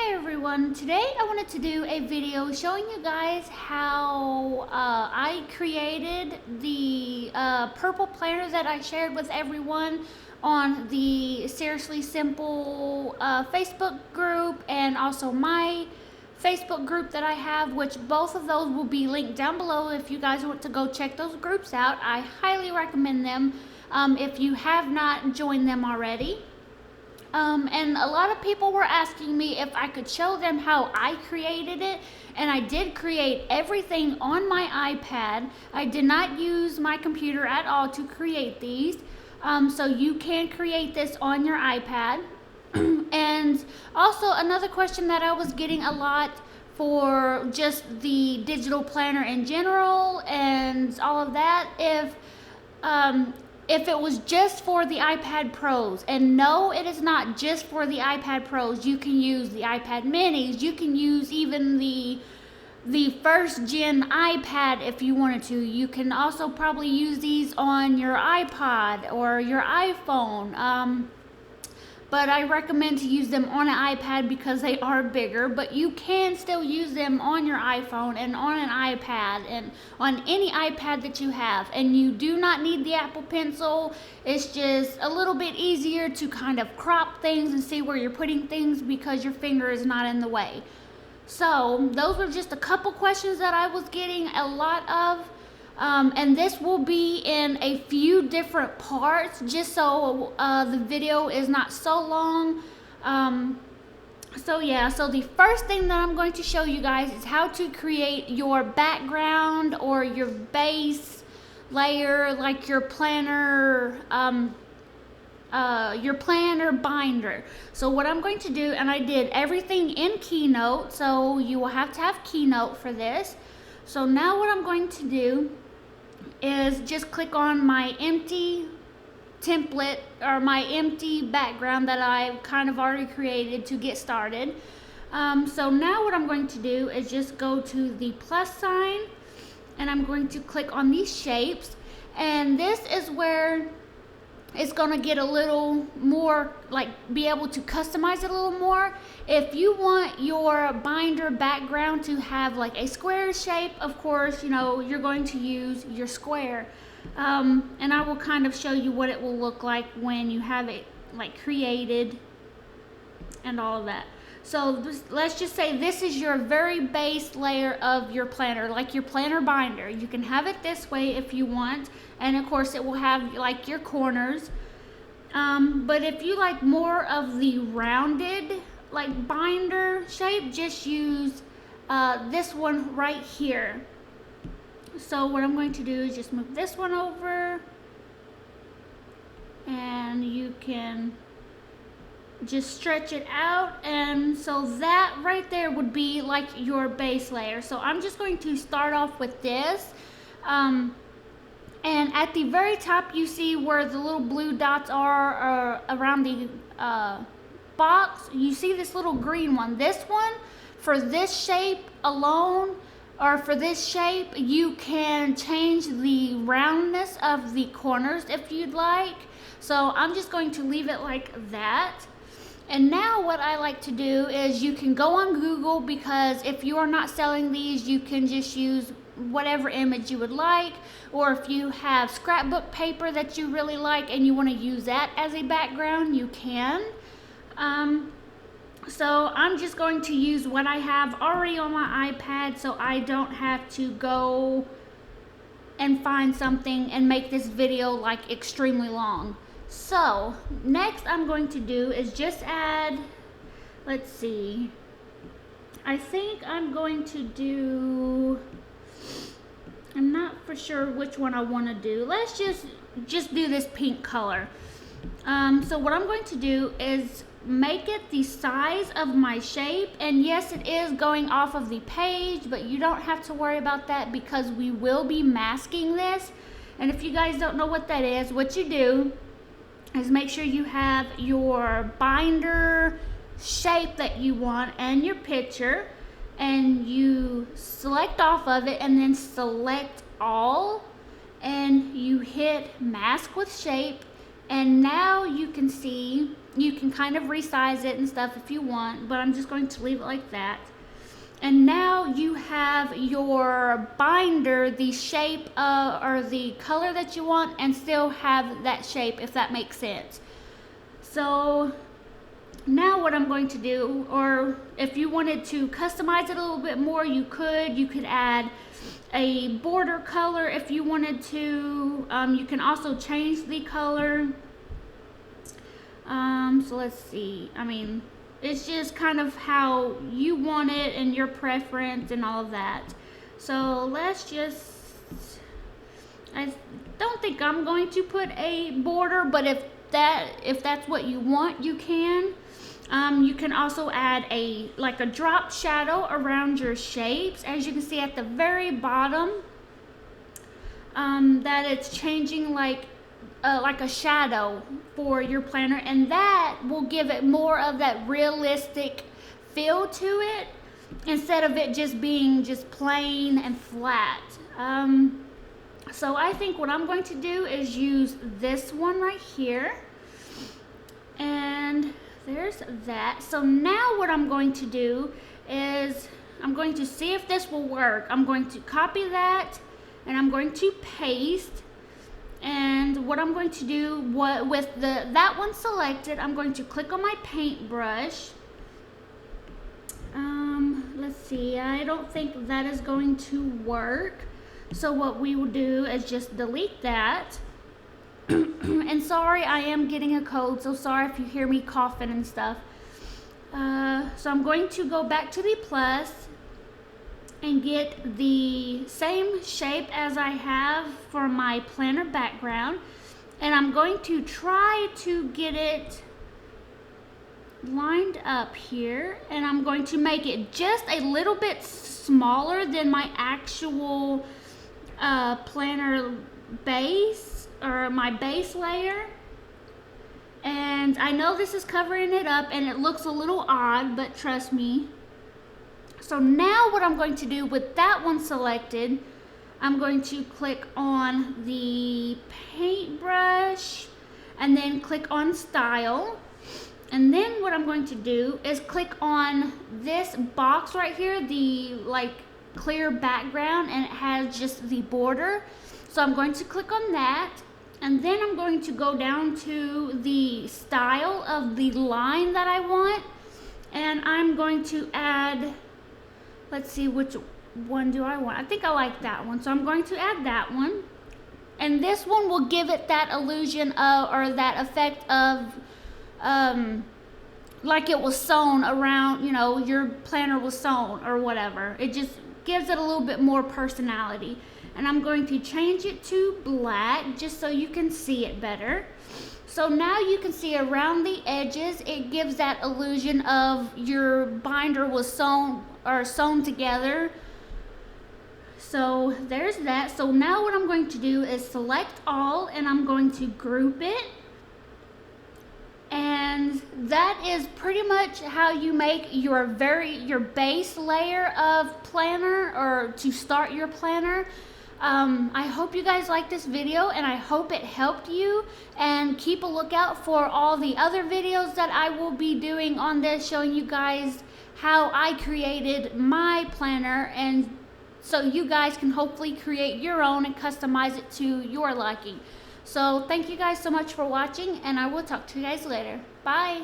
Hi everyone, today I wanted to do a video showing you guys how I created the purple planner that I shared with everyone on the Seriously Simple Facebook group and also my Facebook group that I have, which both of those will be linked down below if you guys want to go check those groups out. I highly recommend them if you have not joined them already. And a lot of people were asking me if I could show them how I created it, and I did create everything on my iPad. I did not use my computer at all to create these, so you can create this on your iPad. And also another question that I was getting a lot for just the digital planner in general and all of that, if it was just for the iPad Pros. And no, it is not just for the iPad Pros. You can use the iPad Minis. You can use even the first gen iPad if you wanted to. You can also probably use these on your iPod or your iPhone. But I recommend to use them on an iPad because they are bigger, but you can still use them on your iPhone and on an iPad and on any iPad that you have. And you do not need the Apple Pencil. It's just a little bit easier to kind of crop things and see where you're putting things because your finger is not in the way. So those were just a couple questions that I was getting a lot of. And this will be in a few different parts just so the video is not so long. So the first thing that I'm going to show you guys is how to create your background or your base layer, like your planner binder. So what I'm going to do, and I did everything in Keynote, so you will have to have Keynote for this. So now what I'm going to do is just click on my empty template or my empty background that I've kind of already created to get started. So now what I'm going to do is just go to the plus sign and I'm going to click on these shapes, and this is where it's going to get a little more, like, be able to customize it a little more. If you want your binder background to have like a square shape, of course, you know, you're going to use your square. And I will kind of show you what it will look like when you have it like created and all of that. So let's just say this is your very base layer of your planner, like your planner binder. You can have it this way if you want, and of course it will have like your corners. But if you like more of the rounded like binder shape, just use this one right here. So what I'm going to do is just move this one over, and you can just stretch it out, and so that right there would be like your base layer. So I'm just going to start off with this, and at the very top you see where the little blue dots are around the box. You see this little green one. This one, for this shape alone, or for this shape, you can change the roundness of the corners if you'd like. So I'm just going to leave it like that. And now what I like to do is you can go on Google, because if you are not selling these, you can just use whatever image you would like, or if you have scrapbook paper that you really like and you want to use that as a background, you can. So I'm just going to use what I have already on my iPad, so I don't have to go and find something and make this video like extremely long. So next I'm going to do is just add, let's see, I think I'm going to do, I'm not for sure which one I want to do. Let's just do this pink color. So what I'm going to do is make it the size of my shape, and yes, it is going off of the page, but you don't have to worry about that because we will be masking this. And if you guys don't know what that is, what you do is make sure you have your binder shape that you want and your picture, and you select off of it and then select all, and you hit mask with shape, and now you can see You can kind of resize it and stuff if you want, but I'm just going to leave it like that. And now you have your binder, the shape or the color that you want, and still have that shape, if that makes sense. So now what I'm going to do, or if you wanted to customize it a little bit more, you could add a border color if you wanted to. You can also change the color. So let's see, I mean, it's just kind of how you want it and your preference and all of that. So let's just, I don't think I'm going to put a border, but if that's what you want, you can. You can also add like a drop shadow around your shapes. As you can see at the very bottom, that it's changing like a shadow for your planner, and that will give it more of that realistic feel to it instead of it just being just plain and flat. So I think what I'm going to do is use this one right here, and there's that. So now what I'm going to do is I'm going to see if this will work. I'm going to copy that and I'm going to paste. And what I'm going to do, with that one selected, I'm going to click on my paintbrush. Let's see, I don't think that is going to work. So what we will do is just delete that. And sorry, I am getting a cold, so sorry if you hear me coughing and stuff. So I'm going to go back to the plus and get the same shape as I have for my planner background, and I'm going to try to get it lined up here, and I'm going to make it just a little bit smaller than my actual planner base, or my base layer. And I know this is covering it up and it looks a little odd, but trust me. So now what I'm going to do with that one selected, I'm going to click on the paintbrush and then click on style. And then what I'm going to do is click on this box right here, the like clear background, and it has just the border. So I'm going to click on that, and then I'm going to go down to the style of the line that I want, and I'm going to add, let's see, which one do I want? I think I like that one, so I'm going to add that one. And this one will give it that illusion of, or that effect of, like it was sewn around, you know, your planner was sewn or whatever. It just gives it a little bit more personality. And I'm going to change it to black just so you can see it better. So now you can see around the edges, it gives that illusion of your binder was sewn together. So there's that. So now what I'm going to do is select all, and I'm going to group it. And that is pretty much how you make your base layer of planner, or to start your planner. I hope you guys liked this video, and I hope it helped you, and keep a lookout for all the other videos that I will be doing on this, showing you guys how I created my planner, and so you guys can hopefully create your own and customize it to your liking. So thank you guys so much for watching, and I will talk to you guys later. Bye.